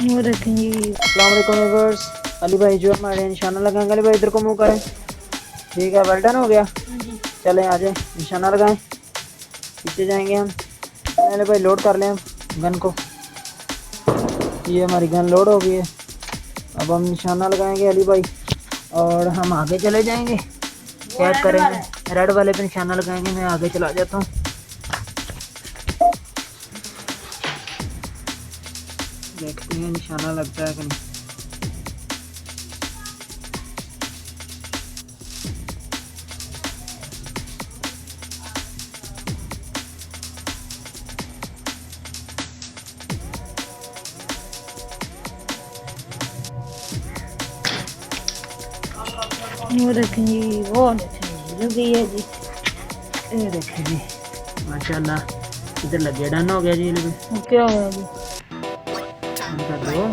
वो देखें जी। अस्सलाम वालेकुम व्यूअर्स। अली भाई जो हमारे निशाना लगाएंगे, अली भाई इधर को मुंह करें। ठीक है, वेल डन हो गया। चलें आ जाए, निशाना लगाएं। पीछे जाएंगे हम। अली भाई लोड कर लें हम गन को। ये हमारी गन लोड हो गई है। अब हम निशाना लगाएंगे अली भाई और हम आगे चले जाएंगे। कैद करेंगे, रेड वाले पे निशाना लगाएंगे। मैं आगे चला जाता हूँ। देखते हैं निशाना लगता है कि नहीं। वो देखें जी, वो देखें लग गई है जी। ये देखिए जी, माशाल्लाह इधर लगे, डन हो गया जी। क्या हुआ जी? कर दो।